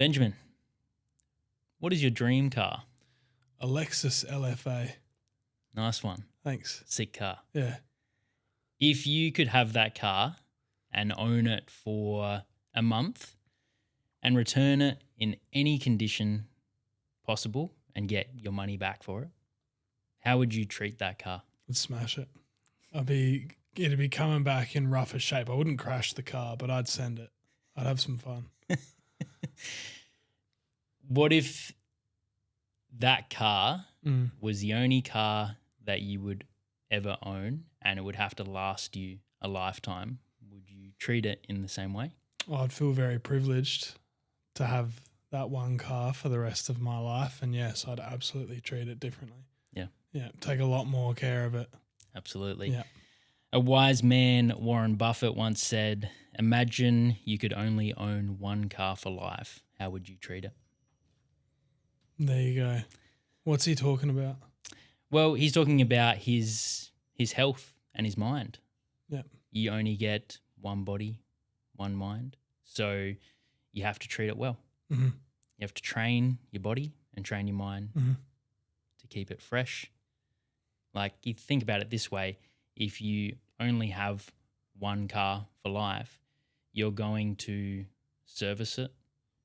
Benjamin, what is your dream car? A Lexus LFA. Nice one. Thanks. Sick car. Yeah. If you could have that car and own it for a month and return it in any condition possible and get your money back for it, how would you treat that car? I'd smash it. It'd be coming back in rougher shape. I wouldn't crash the car, but I'd send it. I'd have some fun. What if that car was the only car that you would ever own and it would have to last you a lifetime? Would you treat it in the same way? Well, I'd feel very privileged to have that one car for the rest of my life. And yes, I'd absolutely treat it differently. Yeah. Yeah. Take a lot more care of it. Absolutely. Yeah. A wise man, Warren Buffett, once said, imagine you could only own one car for life. How would you treat it? There you go. What's he talking about? Well, he's talking about his health and his mind. Yeah. You only get one body, one mind. So you have to treat it well. Mm-hmm. You have to train your body and train your mind to keep it fresh. Like, you think about it this way, if you only have one car for life, you're going to service it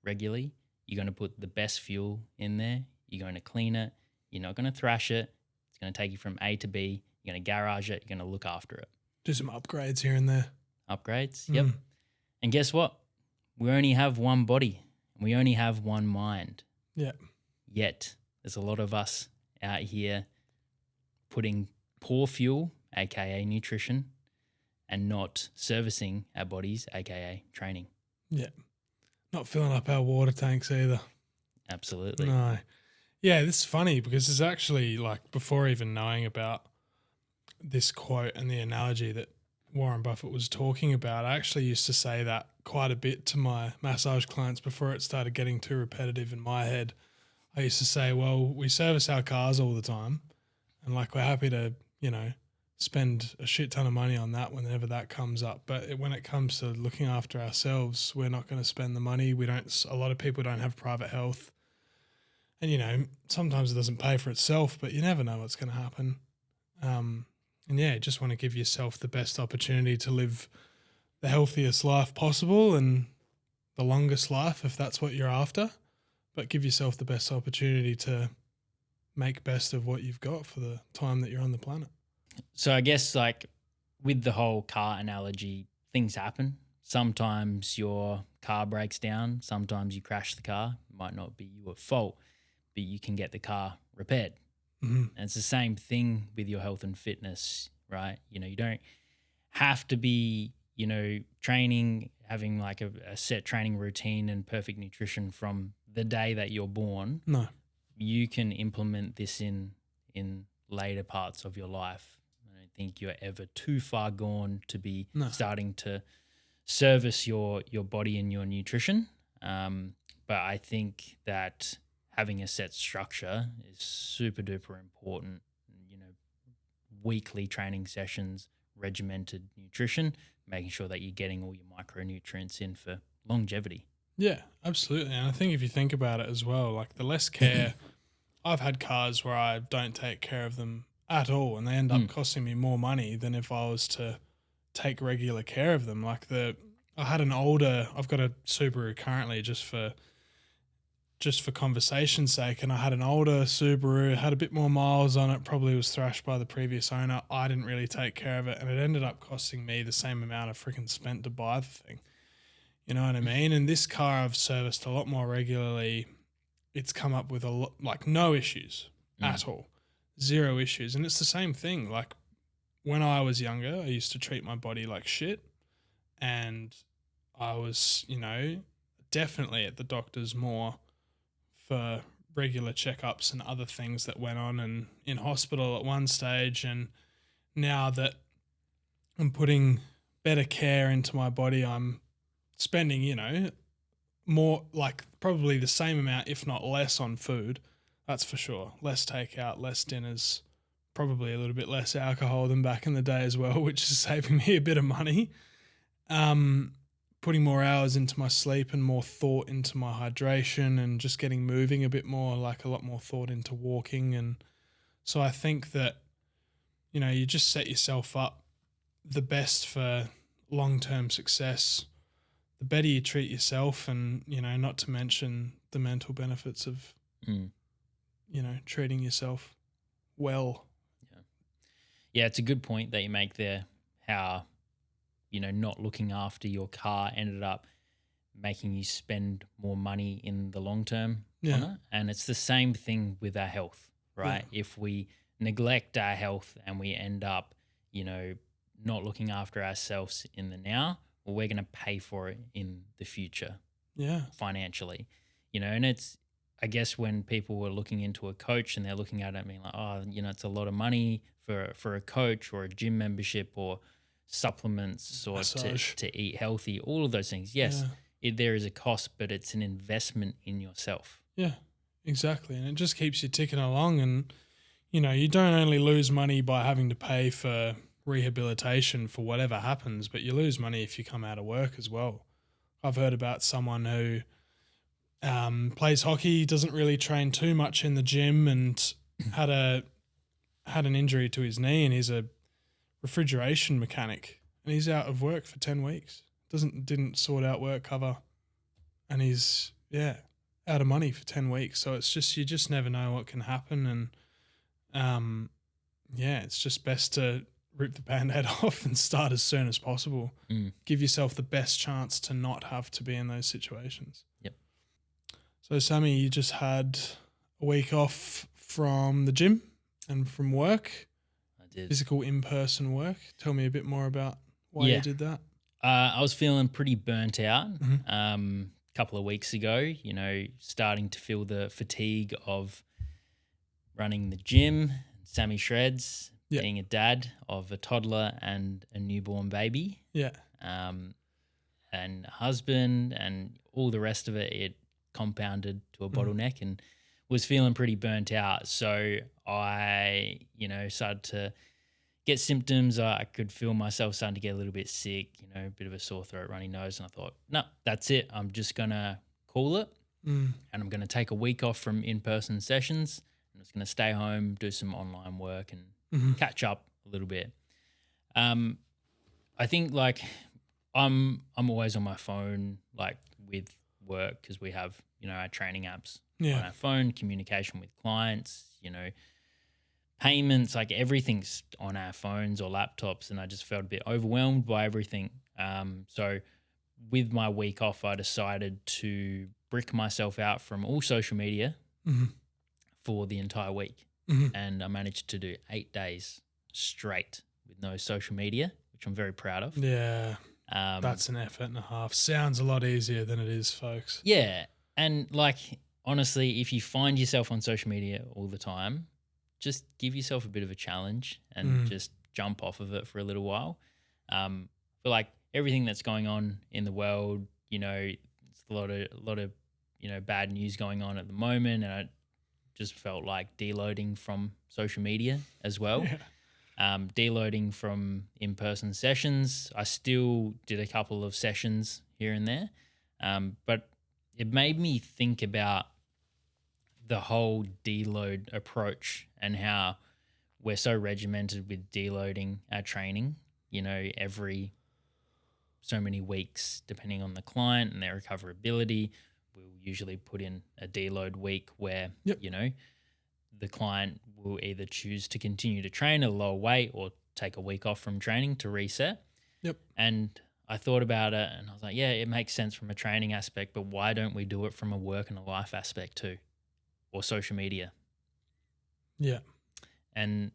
regularly. You're going to put the best fuel in there. You're going to clean it. You're not going to thrash it. It's going to take you from A to B. You're going to garage it. You're going to look after it. Do some upgrades here and there. Upgrades, yep. And guess what? We only have one body and we only have one mind. Yeah. Yet there's a lot of us out here putting poor fuel, aka nutrition, and not servicing our bodies, aka training. Yeah. Not filling up our water tanks either. Absolutely. No. Yeah, this is funny because it's actually like before even knowing about this quote and the analogy that Warren Buffett was talking about, I actually used to say that quite a bit to my massage clients before it started getting too repetitive in my head. I used to say, well, we service our cars all the time and like we're happy to, spend a shit ton of money on that whenever that comes up. But when it comes to looking after ourselves, we're not going to spend the money. A lot of people don't have private health. And, sometimes it doesn't pay for itself, but you never know what's going to happen. And yeah, just want to give yourself the best opportunity to live the healthiest life possible and the longest life if that's what you're after. But give yourself the best opportunity to make best of what you've got for the time that you're on the planet. So I guess like with the whole car analogy, things happen. Sometimes your car breaks down. Sometimes you crash the car. It might not be your fault, but you can get the car repaired. And it's the same thing with your health and fitness, right? You don't have to be, training, having like a set training routine and perfect nutrition from the day that you're born. No. You can implement this in later parts of your life. I don't think you're ever too far gone to be starting to service your body and your nutrition. But I think that having a set structure is super duper important. Weekly training sessions, regimented nutrition, making sure that you're getting all your micronutrients in for longevity. Yeah, absolutely. And I think if you think about it as well, like the less care, I've had cars where I don't take care of them at all and they end up costing me more money than if I was to take regular care of them. Like I've got a Subaru currently just for conversation's sake, and I had an older Subaru, had a bit more miles on it, probably was thrashed by the previous owner. I didn't really take care of it, and it ended up costing me the same amount I freaking spent to buy the thing. You know what I mean? And this car I've serviced a lot more regularly. It's come up with no issues at all. Zero issues. And it's the same thing. Like when I was younger, I used to treat my body like shit, and I was, definitely at the doctor's more for regular checkups and other things that went on and in hospital at one stage. And now that I'm putting better care into my body, I'm spending, more, like probably the same amount, if not less on food. That's for sure. Less takeout, less dinners, probably a little bit less alcohol than back in the day as well, which is saving me a bit of money. putting more hours into my sleep and more thought into my hydration and just getting moving a bit more, like a lot more thought into walking. And so I think that, you know, you just set yourself up the best for long-term success. The better you treat yourself, and, you know, not to mention the mental benefits of, you know, treating yourself well. Yeah, it's a good point that you make there, how, you know, not looking after your car ended up making you spend more money in the long term on it. And it's the same thing with our health, right? Yeah. If we neglect our health and we end up, you know, not looking after ourselves in the now, well, we're going to pay for it in the future financially, you know. And it's, I guess, when people were looking into a coach and they're looking at it and being like, oh, you know, it's a lot of money for a coach or a gym membership or supplements or to eat healthy, all of those things. Yes, there is a cost, but it's an investment in yourself. Yeah, exactly. And it just keeps you ticking along. And, you know, you don't only lose money by having to pay for rehabilitation for whatever happens, but you lose money if you come out of work as well. I've heard about someone who plays hockey, doesn't really train too much in the gym, and had an injury to his knee, and he's a refrigeration mechanic, and he's out of work for 10 weeks. Didn't sort out work cover, and he's out of money for 10 weeks. So it's just, you just never know what can happen. And it's just best to rip the Band-Aid off and start as soon as possible. Give yourself the best chance to not have to be in those situations. Yep. So Sammy, you just had a week off from the gym and from work. I did. Physical in-person work. Tell me a bit more about why you did that. I was feeling pretty burnt out a couple of weeks ago, you know, starting to feel the fatigue of running the gym, Sammy Shreds, being a dad of a toddler and a newborn baby. Yeah. And a husband and all the rest of it. It compounded to a bottleneck and was feeling pretty burnt out. So I, you know, started to get symptoms. I could feel myself starting to get a little bit sick, you know, a bit of a sore throat, runny nose. And I thought, no, that's it. I'm just going to call it. And I'm going to take a week off from in-person sessions. I'm just going to stay home, do some online work and catch up a little bit. I think, like, I'm always on my phone, like, with work, because we have, you know, our training apps on our phone, communication with clients, you know, payments, like everything's on our phones or laptops, and I just felt a bit overwhelmed by everything. So with my week off, I decided to brick myself out from all social media for the entire week. And I managed to do 8 days straight with no social media, which I'm very proud of. Yeah. That's an effort and a half. Sounds a lot easier than it is, folks. Yeah. And, like, honestly, if you find yourself on social media all the time, just give yourself a bit of a challenge and just jump off of it for a little while. But, like, everything that's going on in the world, you know, it's a lot of, you know, bad news going on at the moment, and I just felt like deloading from social media as well. Deloading from in-person sessions. I still did a couple of sessions here and there, but it made me think about the whole deload approach and how we're so regimented with deloading our training, you know, every so many weeks, depending on the client and their recoverability. We'll usually put in a deload week where, you know, the client will either choose to continue to train at a lower weight or take a week off from training to reset. And I thought about it and I was like, yeah, it makes sense from a training aspect, but why don't we do it from a work and a life aspect too? Or social media. And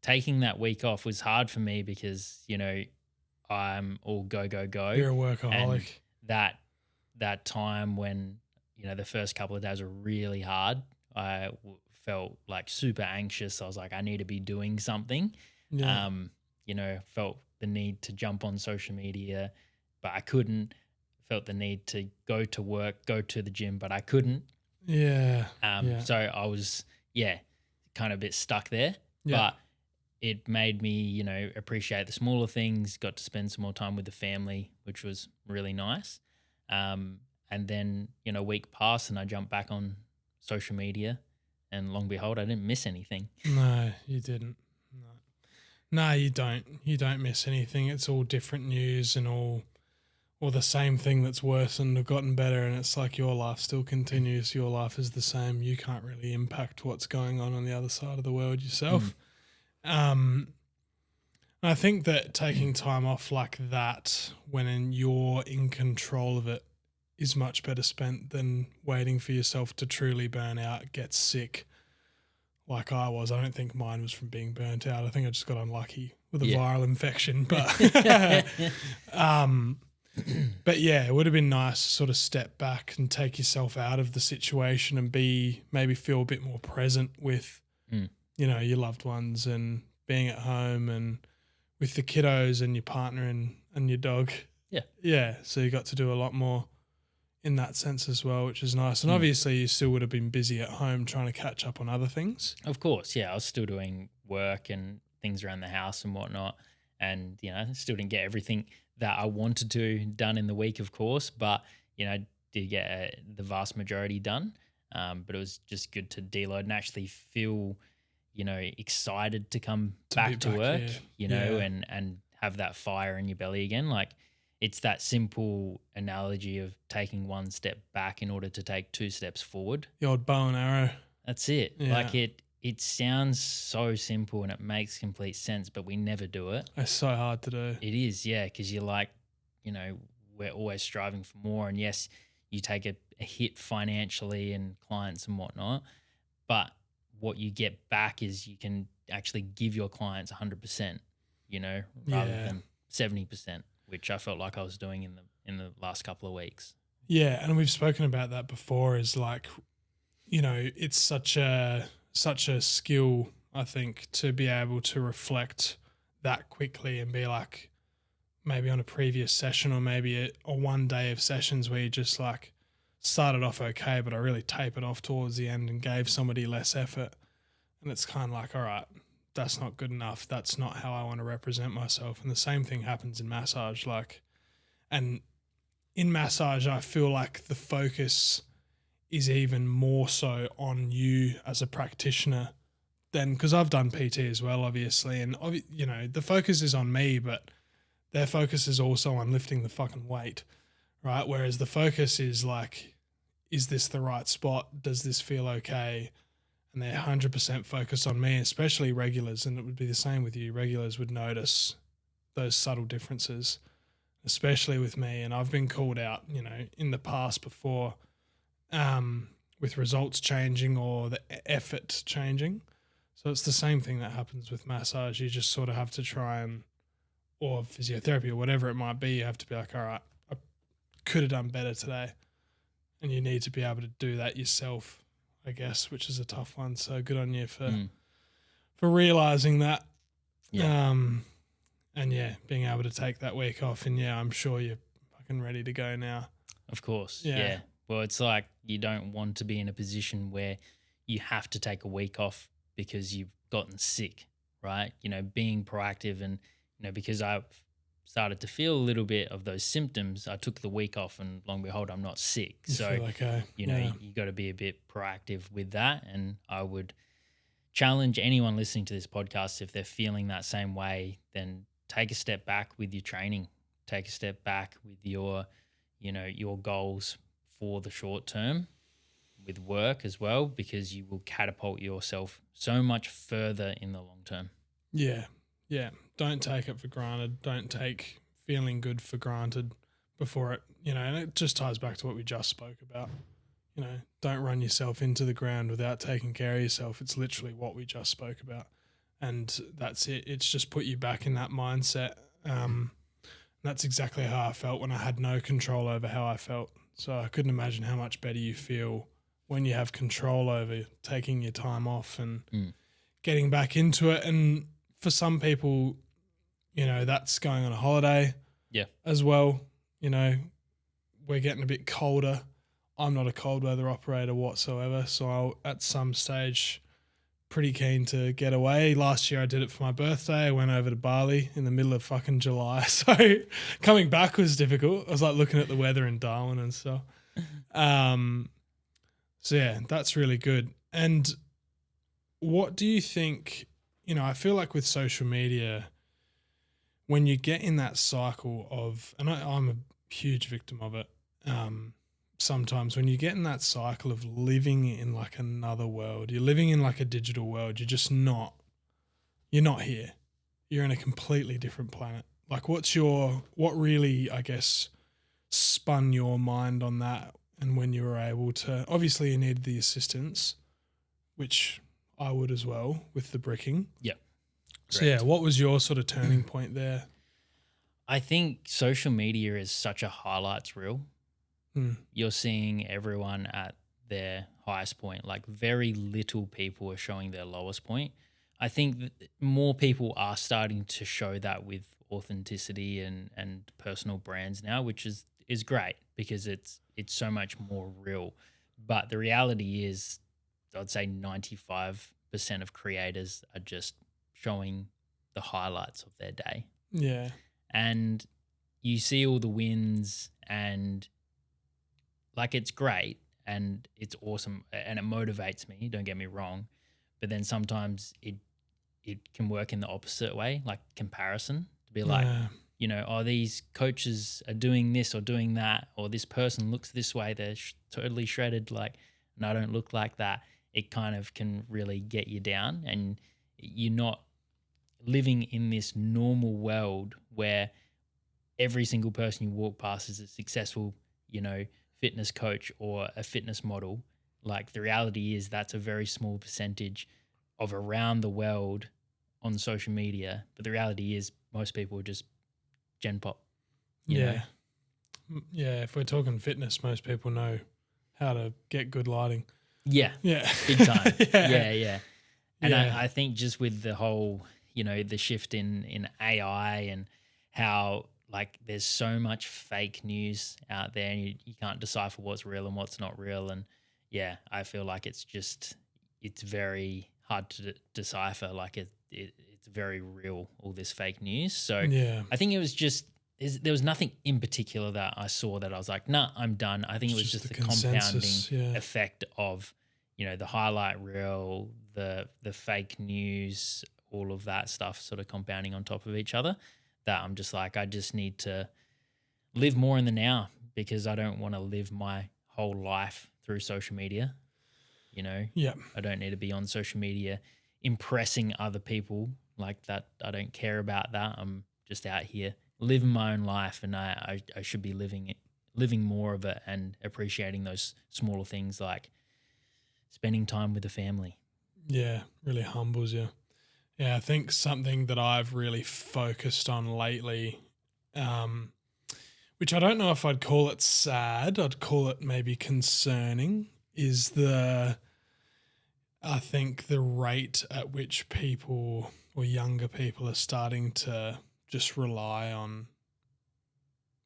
taking that week off was hard for me because, you know, I'm all go. You're a workaholic. And that time when, you know, the first couple of days were really hard, I felt like super anxious. I was like, I need to be doing something. You know, felt the need to jump on social media, but I couldn't. Felt the need to go to work, go to the gym, but I couldn't. So I was, kind of a bit stuck there. But it made me, appreciate the smaller things, got to spend some more time with the family, which was really nice. And then, a week passed and I jumped back on social media, and long behold, I didn't miss anything. No, you didn't. No, you don't. You don't miss anything. It's all different news and all the same thing that's worsened or gotten better, and it's like your life still continues. Your life is the same. You can't really impact what's going on the other side of the world yourself. I think that taking time off like that when you're in control of it is much better spent than waiting for yourself to truly burn out, get sick like I was. I don't think mine was from being burnt out. I think I just got unlucky with a viral infection. But but yeah, it would have been nice to sort of step back and take yourself out of the situation and maybe feel a bit more present with, your loved ones and being at home and with the kiddos and your partner and your dog. Yeah. Yeah. So you got to do a lot more in that sense as well, which is nice. And obviously you still would have been busy at home trying to catch up on other things. Of course. Yeah. I was still doing work and things around the house and whatnot. And, still didn't get everything that I wanted to done in the week, of course, but, did get the vast majority done. But it was just good to deload and actually feel, excited to come back to work, and have that fire in your belly again. Like, it's that simple analogy of taking one step back in order to take two steps forward. The old bow and arrow. That's it. Yeah. Like it sounds so simple and it makes complete sense, but we never do it. It's so hard to do. It is, yeah, because you're like, we're always striving for more. And yes, you take a hit financially and clients and whatnot, but what you get back is you can actually give your clients 100%, rather than 70%, which I felt like I was doing in the last couple of weeks. Yeah, and we've spoken about that before. Is like, it's such a skill, I think, to be able to reflect that quickly and be like, maybe on a previous session or maybe a one day of sessions where you just like started off okay, but I really tapered off towards the end and gave somebody less effort. And it's kind of like, all right, that's not good enough. That's not how I want to represent myself. And the same thing happens in massage. And in massage, I feel like the focus is even more so on you as a practitioner than, because I've done PT as well, obviously. And, the focus is on me, but their focus is also on lifting the fucking weight, right? Whereas the focus is like, is this the right spot? Does this feel okay? And they're 100% focused on me, especially regulars. And it would be the same with you. Regulars would notice those subtle differences, especially with me. And I've been called out, in the past before, with results changing or the effort changing. So it's the same thing that happens with massage. You just sort of have to try and, or physiotherapy or whatever it might be, you have to be like, all right, I could have done better today. And you need to be able to do that yourself, I guess, which is a tough one. So good on you for realizing that. Yeah. And yeah, being able to take that week off. And yeah, I'm sure you're fucking ready to go now. Of course. Yeah. Well, it's like you don't want to be in a position where you have to take a week off because you've gotten sick, right? Being proactive and, because I've started to feel a little bit of those symptoms, I took the week off and long and behold, I'm not sick. So, you got to be a bit proactive with that. And I would challenge anyone listening to this podcast, if they're feeling that same way, then take a step back with your training, take a step back with your goals for the short term with work as well, because you will catapult yourself so much further in the long term. Yeah. Yeah. Don't take it for granted. Don't take feeling good for granted before it, and it just ties back to what we just spoke about. Don't run yourself into the ground without taking care of yourself. It's literally what we just spoke about. And that's it. It's just put you back in that mindset. That's exactly how I felt when I had no control over how I felt. So I couldn't imagine how much better you feel when you have control over taking your time off and getting back into it. And for some people, that's going on a holiday as well. We're getting a bit colder. I'm not a cold weather operator whatsoever. So I'll, at some stage, pretty keen to get away. Last year I did it for my birthday. I went over to Bali in the middle of fucking July. So coming back was difficult. I was like looking at the weather in Darwin and stuff. So yeah, that's really good. And what do you think, I feel like with social media, when you get in that cycle of, and I'm a huge victim of it, sometimes when you get in that cycle of living in like another world, you're living in like a digital world, you're not here. You're in a completely different planet. Like what really, I guess, spun your mind on that? And when you were able to, obviously you needed the assistance, which I would as well with the bricking. Yep. So yeah, what was your sort of turning point there? I think social media is such a highlights reel. You're seeing everyone at their highest point. Like very little people are showing their lowest point. I think more people are starting to show that with authenticity and personal brands now, which is great because it's so much more real. But the reality is, I'd say 95% of creators are just showing the highlights of their day. Yeah. And you see all the wins and like it's great and it's awesome and it motivates me, don't get me wrong. But then sometimes it can work in the opposite way, like comparison, to be like, oh, these coaches are doing this or doing that, or this person looks this way, they're totally shredded, like, and I don't look like that. It kind of can really get you down and you're not living in this normal world where every single person you walk past is a successful, fitness coach or a fitness model. Like the reality is that's a very small percentage of around the world on social media. But the reality is most people are just Gen Pop. You know? Yeah. If we're talking fitness, most people know how to get good lighting. Yeah. Yeah. Big time. Yeah. And Yeah. I think just with the whole, the shift in AI and how like there's so much fake news out there and you can't decipher what's real and what's not real. And yeah, I feel like it's very hard to decipher. Like it's very real, all this fake news. So yeah. I think it was there was nothing in particular that I saw that I was like, nah, I'm done. I think it was just the compounding effect of, the highlight reel, the fake news, all of that stuff sort of compounding on top of each other, that I'm just like, I just need to live more in the now because I don't want to live my whole life through social media. Yeah. I don't need to be on social media impressing other people like that. I don't care about that. I'm just out here living my own life, and I should be living more of it and appreciating those smaller things like spending time with the family. Yeah, really humbles you. Yeah, I think something that I've really focused on lately, which I don't know if I'd call it sad, I'd call it maybe concerning, is I think the rate at which people or younger people are starting to just rely on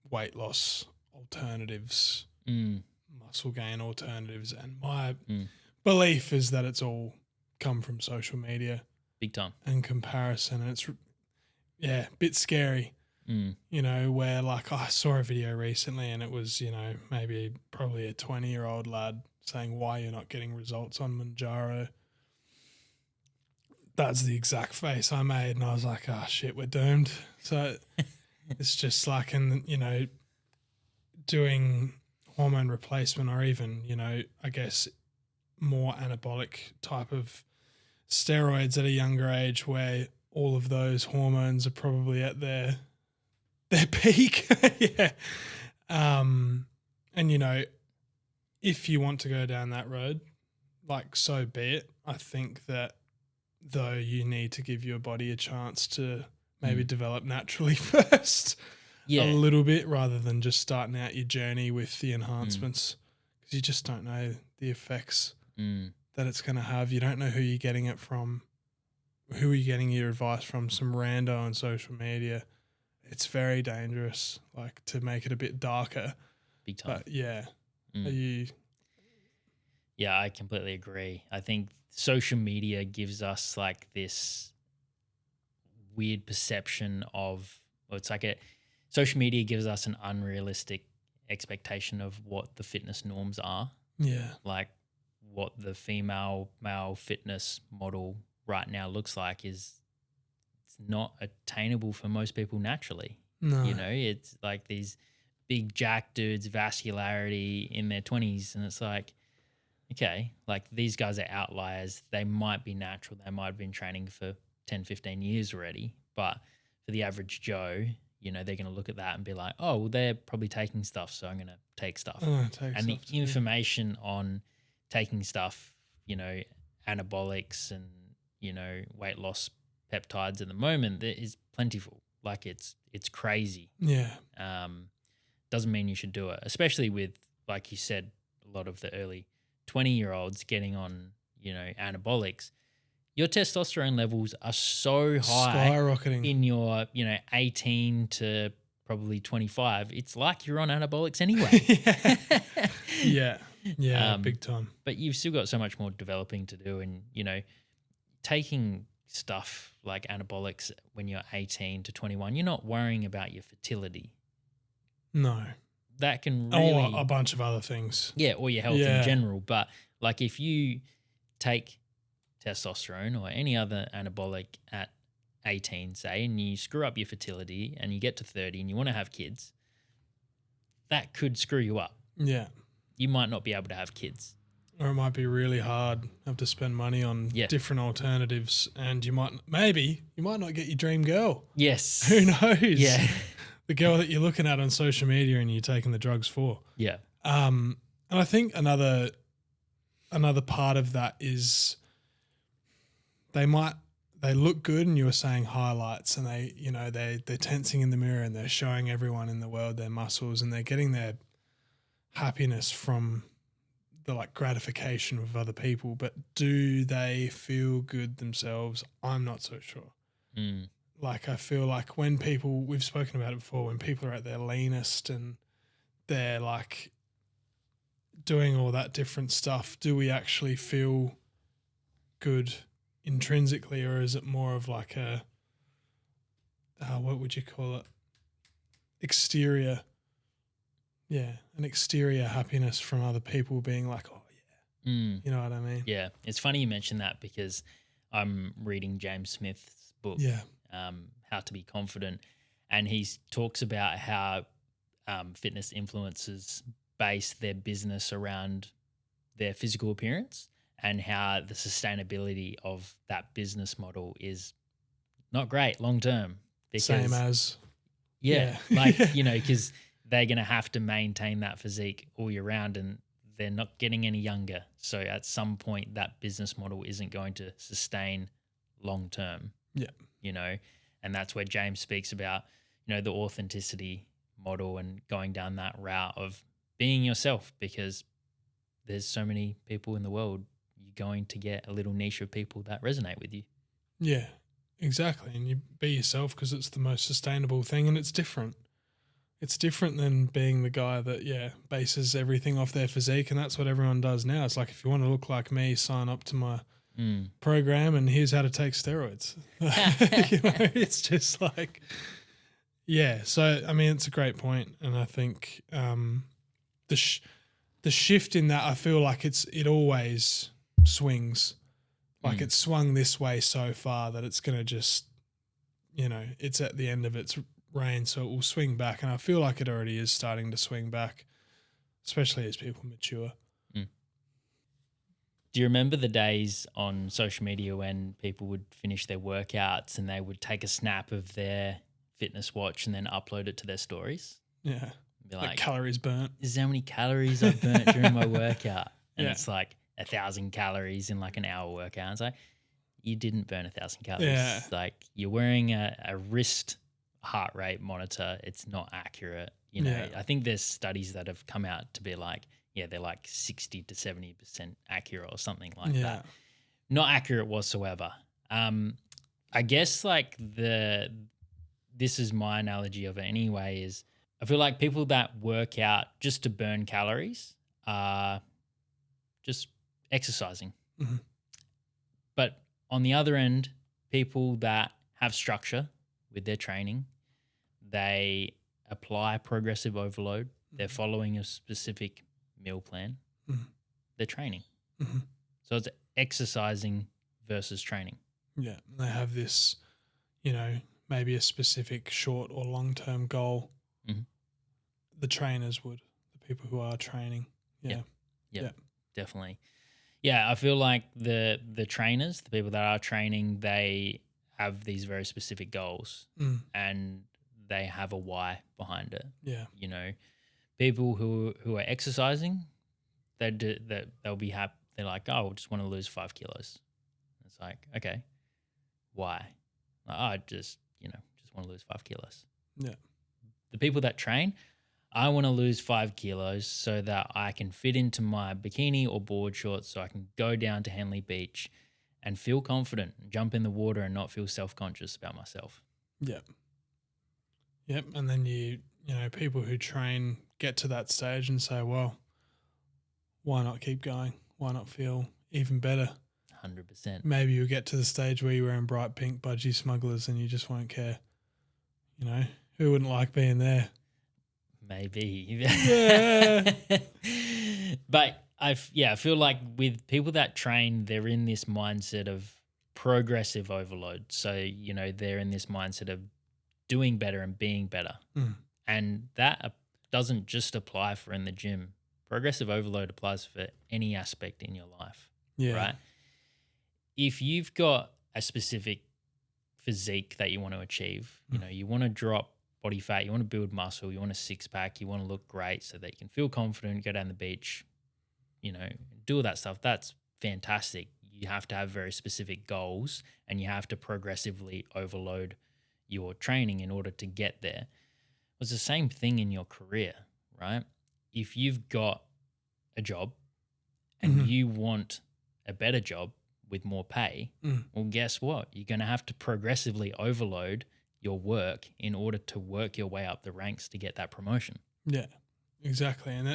weight loss alternatives, muscle gain alternatives. And my belief is that it's all come from social media. Big time. And comparison. And it's, a bit scary, where like I saw a video recently and it was, probably a 20-year-old lad saying why you're not getting results on Mounjaro. That's the exact face I made. And I was like, oh shit, we're doomed. So it's just like, doing hormone replacement or even, I guess more anabolic type of steroids at a younger age where all of those hormones are probably at their peak. Yeah. And, if you want to go down that road, like so be it. I think that though you need to give your body a chance to maybe develop naturally first a little bit rather than just starting out your journey with the enhancements because you just don't know the effects that it's going to have. You don't know who you're getting it from. Who are you getting your advice from? Some rando on social media. It's very dangerous, like to make it a bit darker. Big time. But yeah. Yeah, I completely agree. I think social media gives us like this weird perception of, well, it's like a social media gives us an unrealistic expectation of what the fitness norms are, Yeah. like what the female male fitness model right now looks like is it's not attainable for most people naturally. No. It's like these big jack dudes, vascularity in their 20s, and it's like, okay, like these guys are outliers. They might be natural. They might have been training for 10, 15 years already. But for the average Joe, they're going to look at that and be like, oh, well, they're probably taking stuff. So I'm going to take stuff. Take And the stuff too. information on taking stuff, anabolics and, weight loss peptides at the moment, there is plentiful. Like it's crazy. Yeah. Doesn't mean you should do it, especially with, like you said, a lot of the early 20-year-olds getting on, anabolics. Your testosterone levels are so high Skyrocketing. in your, 18 to probably 25. It's like you're on anabolics anyway. Yeah, big time. But you've still got so much more developing to do. And, taking stuff like anabolics when you're 18 to 21, you're not worrying about your fertility. No. That can really... Or a bunch of other things. Yeah, or your health in general. But like if you take testosterone or any other anabolic at 18, say, and you screw up your fertility and you get to 30 and you want to have kids, that could screw you up. Yeah. You might not be able to have kids. Or it might be really hard, have to spend money on different alternatives, and you might not get your dream girl. Yes. Who knows? Yeah. The girl that you're looking at on social media and you're taking the drugs for. Yeah. And I think another part of that is they look good, and you were saying highlights, and they're tensing in the mirror and they're showing everyone in the world their muscles, and they're getting their happiness from the like gratification of other people. But do they feel good themselves? I'm not so sure. Like I feel like when people, we've spoken about it before, when people are at their leanest and they're like doing all that different stuff, do we actually feel good intrinsically, or is it more of like a what would you call it? Exterior. Yeah, an exterior happiness from other people being like, oh yeah, you know what I mean? Yeah, it's funny you mentioned that because I'm reading James Smith's book, How to Be Confident, and he talks about how fitness influencers base their business around their physical appearance, and how the sustainability of that business model is not great long term. Same as because they're going to have to maintain that physique all year round, and they're not getting any younger. So at some point that business model isn't going to sustain long term. Yeah. And that's where James speaks about, the authenticity model and going down that route of being yourself, because there's so many people in the world, you're going to get a little niche of people that resonate with you. Yeah, exactly. And you be yourself because it's the most sustainable thing, and it's different. It's different than being the guy that, bases everything off their physique, and that's what everyone does now. It's like, if you want to look like me, sign up to my program, and here's how to take steroids. It's just like, so, I mean, it's a great point, and I think the shift in that, I feel like it always swings. Like it's swung this way so far that it's going to just, it's at the end of its reign, so it will swing back, and I feel like it already is starting to swing back, especially as people mature. Do you remember the days on social media when people would finish their workouts and they would take a snap of their fitness watch and then upload it to their stories? Yeah. Be like, calories burnt. This is how many calories I've burnt during my workout. And it's like 1,000 calories in like an hour workout. And it's like, you didn't burn 1,000 calories. Yeah. Like you're wearing a wrist heart rate monitor. It's not accurate. I think there's studies that have come out to be like, they're like 60 to 70% accurate or something like that. Not accurate whatsoever. I guess like this is my analogy of it anyway, is I feel like people that work out just to burn calories are just exercising. Mhm. But on the other end, people that have structure with their training, they apply progressive overload. They're Mhm. following a specific meal plan. Mhm. They're training. Mhm. So it's exercising versus training. Yeah. They have this, maybe a specific short or long term goal. Mhm. The trainers would, the people who are training. Yeah. Yep, Yeah. definitely. Yeah, I feel like the trainers, the people that are training, they have these very specific goals Mm. and they have a why behind it. Yeah. You know, people who are exercising, they'll be happy. They're like, oh, I just want to lose 5 kilos. It's like, okay, why? Like, oh, I just want to lose 5 kilos. Yeah. The people that train, I want to lose 5 kilos so that I can fit into my bikini or board shorts so I can go down to Henley Beach and feel confident and jump in the water and not feel self-conscious about myself. Yep. Yep. And then people who train get to that stage and say, well, why not keep going? Why not feel even better? 100%. Maybe you'll get to the stage where you're wearing bright pink budgie smugglers and you just won't care. Who wouldn't like being there? Maybe. Yeah. But I feel like with people that train, they're in this mindset of progressive overload. So, they're in this mindset of doing better and being better. Mm. And that doesn't just apply for in the gym. Progressive overload applies for any aspect in your life, Yeah. right? If you've got a specific physique that you want to achieve, you want to drop body fat, you want to build muscle, you want a six pack, you want to look great so that you can feel confident, go down the beach, do all that stuff. That's fantastic. You have to have very specific goals and you have to progressively overload your training in order to get there. It's the same thing in your career, right? If you've got a job and you want a better job with more pay, well, guess what? You're going to have to progressively overload your work in order to work your way up the ranks to get that promotion. Yeah, exactly. And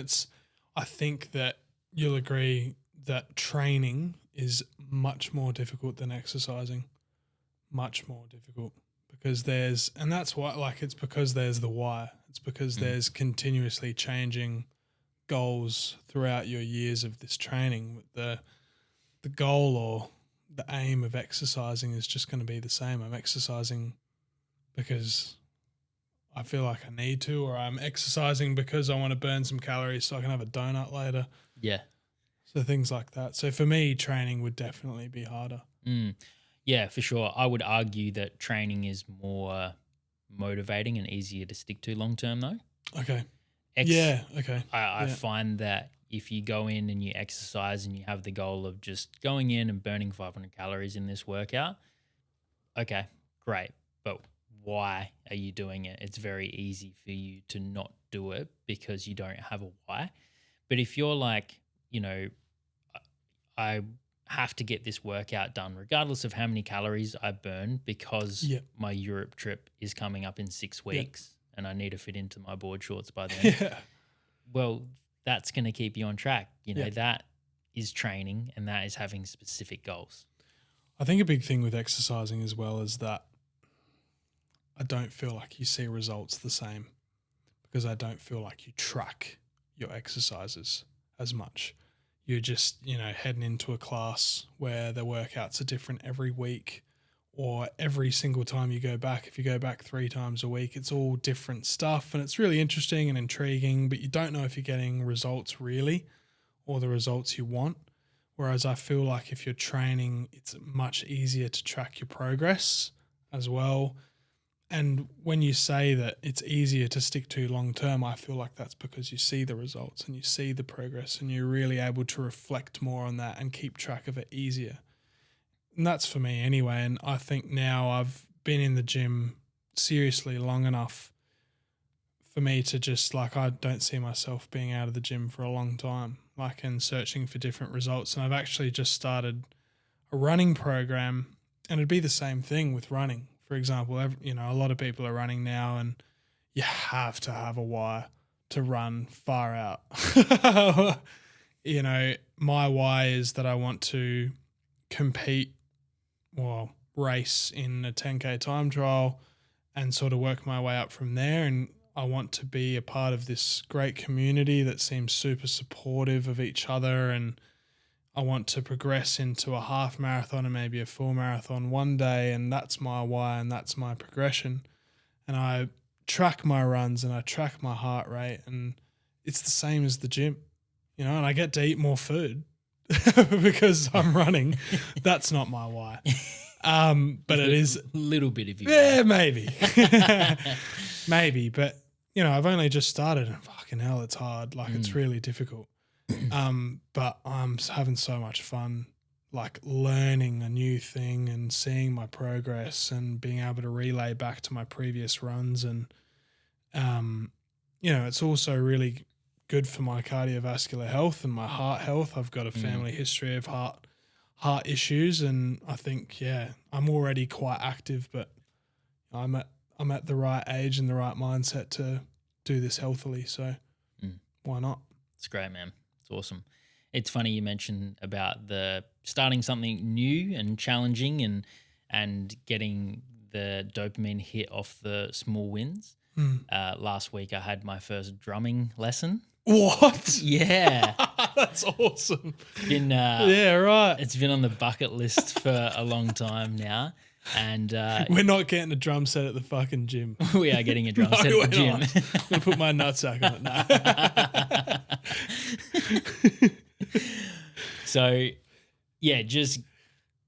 I think that you'll agree that training is much more difficult than exercising. Much more difficult because it's because there's the why. It's because there's continuously changing goals throughout your years of this training. The goal or the aim of exercising is just going to be the same. I'm exercising because I feel like I need to, or I'm exercising because I want to burn some calories so I can have a donut later. Yeah. So things like that. So for me, training would definitely be harder. Yeah, for sure. I would argue that training is more motivating and easier to stick to long term though. Okay. Okay. I find that if you go in and you exercise and you have the goal of just going in and burning 500 calories in this workout, okay, great. But why are you doing it? It's very easy for you to not do it because you don't have a why. But if you're like, I have to get this workout done regardless of how many calories I burn because my Europe trip is coming up in 6 weeks and I need to fit into my board shorts by then. Yeah. Well, that's going to keep you on track. That is training and that is having specific goals. I think a big thing with exercising as well is that I don't feel like you see results the same because I don't feel like you track your exercises as much. You're just, heading into a class where the workouts are different every week or every single time you go back. If you go back 3 times a week, it's all different stuff and it's really interesting and intriguing, but you don't know if you're getting results really or the results you want. Whereas I feel like if you're training, it's much easier to track your progress as well. And when you say that it's easier to stick to long term, I feel like that's because you see the results and you see the progress and you're really able to reflect more on that and keep track of it easier. And that's for me anyway. And I think now I've been in the gym seriously long enough for me to just I don't see myself being out of the gym for a long time, and searching for different results. And I've actually just started a running program and it'd be the same thing with running. For example, a lot of people are running now and you have to have a why to run far out. you know, my why is that I want to compete, well, race in a 10K time trial and sort of work my way up from there. And I want to be a part of this great community that seems super supportive of each other. And I want to progress into a half marathon and maybe a full marathon one day. And that's my why and that's my progression. And I track my runs and I track my heart rate, and it's the same as the gym, you know, and I get to eat more food because I'm running. That's not my why. But it is a little bit of you. Yeah, maybe. Maybe. But, you know, I've only just started and fucking hell, it's hard. Like, it's really difficult. But I'm having so much fun, like learning a new thing and seeing my progress and being able to relay back to my previous runs. And, you know, it's also really good for my cardiovascular health and my heart health. I've got a family history of heart issues, and I think, yeah, I'm already quite active, but I'm at the right age and the right mindset to do this healthily. So why not? It's great, man. It's awesome. It's funny you mentioned about the starting something new and challenging and getting the dopamine hit off the small wins. Last week I had my first drumming lesson. What? Yeah. That's awesome. Yeah, right. It's been on the bucket list for a long time now. And we're not getting a drum set at the fucking gym. We are getting a drum set at the gym. I'm going to put my nutsack on it now. So, yeah, just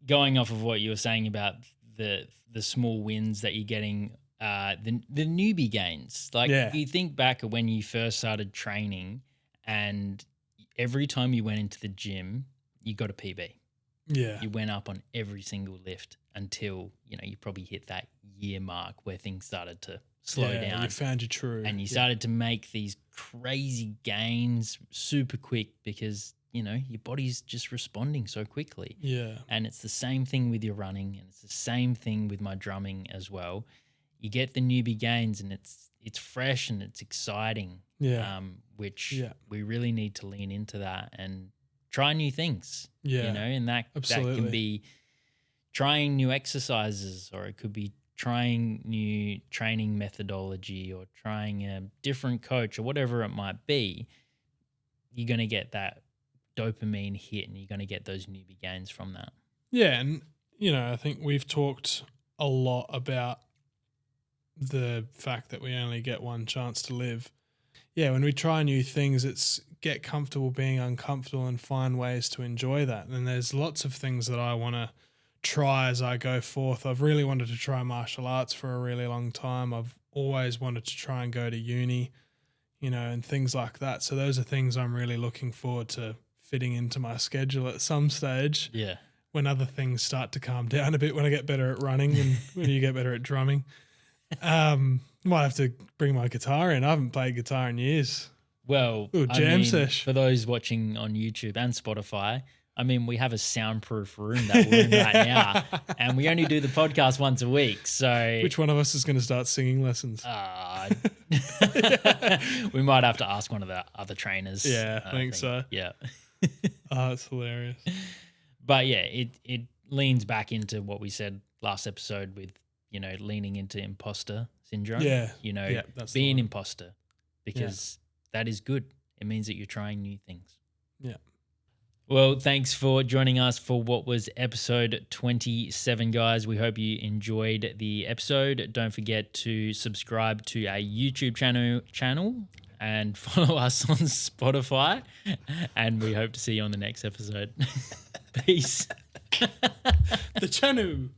going off of what you were saying about the small wins that you're getting, the newbie gains. Like, you think back of when you first started training, and every time you went into the gym, you got a PB. Yeah. You went up on every single lift until, you know, you probably hit that year mark where things started to slow down. You found your true. And you started to make these crazy gains super quick because, you know, your body's just responding so quickly. Yeah. And it's the same thing with your running, and it's the same thing with my drumming as well. You get the newbie gains, and it's fresh and it's exciting. Yeah. Which we really need to lean into that and try new things. Yeah. You know, and that can be trying new exercises, or it could be trying new training methodology, or trying a different coach, or whatever it might be. You're going to get that dopamine hit, and you're going to get those newbie gains from that. Yeah. And, you know, I think we've talked a lot about the fact that we only get one chance to live. Yeah, when we try new things, it's get comfortable being uncomfortable and find ways to enjoy that. And there's lots of things that I want to try as I go forth. I've really wanted to try martial arts for a really long time. I've always wanted to try and go to uni, you know, and things like that. So those are things I'm really looking forward to fitting into my schedule at some stage. Yeah. When other things start to calm down a bit, when I get better at running and when you get better at drumming. Might have to bring my guitar in. I haven't played guitar in years. Well, jam sesh. For those watching on YouTube and Spotify, I mean, we have a soundproof room that we're in right now, and we only do the podcast once a week. So, which one of us is going to start singing lessons? We might have to ask one of the other trainers. Yeah, I think so. Yeah. Oh, it's hilarious. But yeah, it leans back into what we said last episode with, you know, leaning into imposter syndrome. Yeah. You know, be an imposter, because that is good. It means that you're trying new things. Yeah. Well, thanks for joining us for what was episode 27, guys. We hope you enjoyed the episode. Don't forget to subscribe to our YouTube channel and follow us on Spotify. And we hope to see you on the next episode. Peace. The channel.